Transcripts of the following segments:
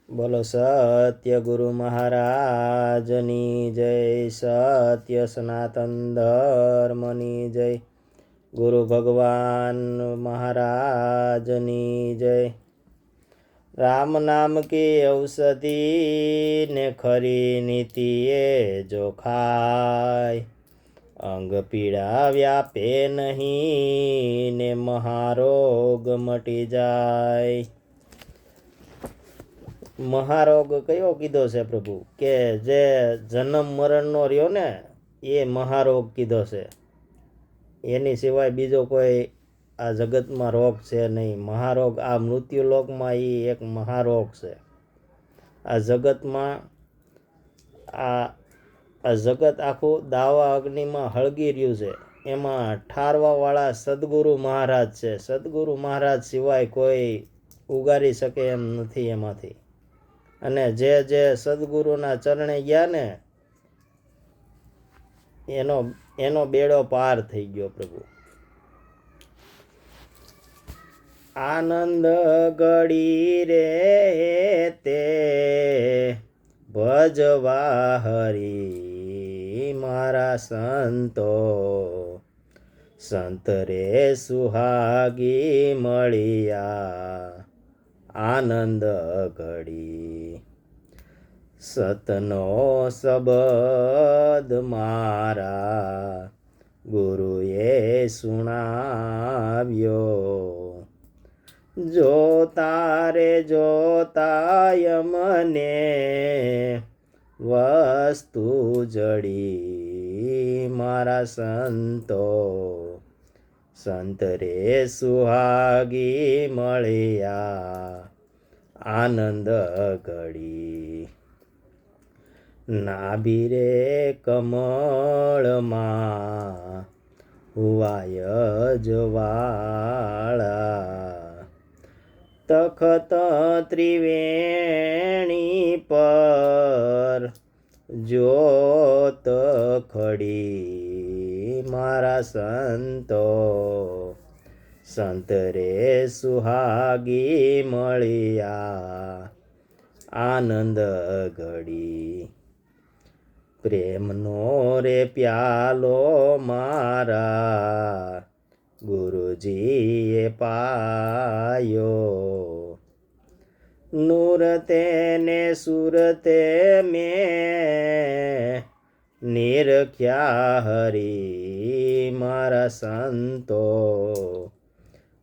બોલો સત્ય ગુરુ મહારાજની જય, સત્ય સનાતન ધર્મની જય, ગુરુ ભગવાન મહારાજની જય। રામ નામ કી ઔષધિ ને ખરી નીતિએ જો ખાય, અંગ પીડા વ્યાપે નહીં ને મહારોગ મટી જાય। મહારોગ કયો કીધો છે પ્રભુ? કે જે જન્મ મરણનો રહ્યો ને એ મહારોગ કીધો છે। એની સિવાય બીજો કોઈ આ જગતમાં રોગ છે નહીં। મહારોગ આ મૃત્યુલોકમાં એ એક મહારોગ છે। આ જગતમાં આ જગત આખું દાવા અગ્નિમાં હળગી રહ્યું છે। એમાં ઠારવાવાળા સદગુરુ મહારાજ છે। સદગુરુ મહારાજ સિવાય કોઈ ઉગારી શકે એમ નથી એમાંથી। અને જે સદગુરુના ચરણે ગયા ને એનો બેડો પાર થઈ ગયો પ્રભુ। આનંદ ગળી રે તે ભજવા હરી મારા સંતો, સંત રે સુહાગી મળ્યા આનંદ ઘડી। સતનો શબ્દ મારા ગુરુએ સુણાવ્યો, જોતા રે જોતા મને વસ્તુ જડી મારા સંતો, સંત રે સુહાગી મળ્યા આનંદ ઘડી। નાભી રે કમળમાં હુવાય જવાળા, તખત ત્રિવેણી પર જ્યોત ખડી મારા સંતો, સંત રે સુહાગી મળ્યા આનંદ ઘડી। પ્રેમનો રે પ્યાલો મારા ગુરુજીએ પાયો, નૂરતે ને સુરતે મેં નિરખ્યા હરી મારા સંતો,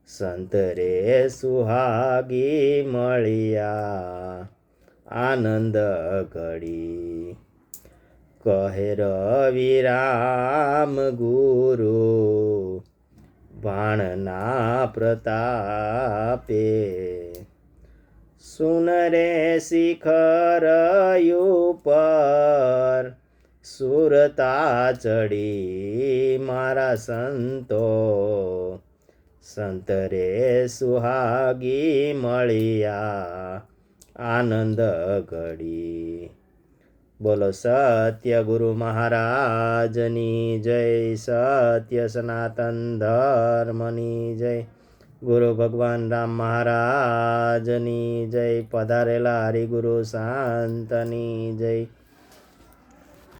સંત રે સુહાગી મળ્યા આનંદ ઘડી। કહે રવિરામ ગુરુ બાણના પ્રતાપે, સુન રે શિખર ઉપર સુરતા ચડી મારા સંતો, સંત રે સુહાગી મળ્યા આનંદ ઘડી। બોલો સત્ય ગુરુ મહારાજની જય, સત્ય સનાતન ધર્મની જય, ગુરુ ભગવાન રામ મહારાજની જય, પધારેલા હરિગુરુ સંતની જય।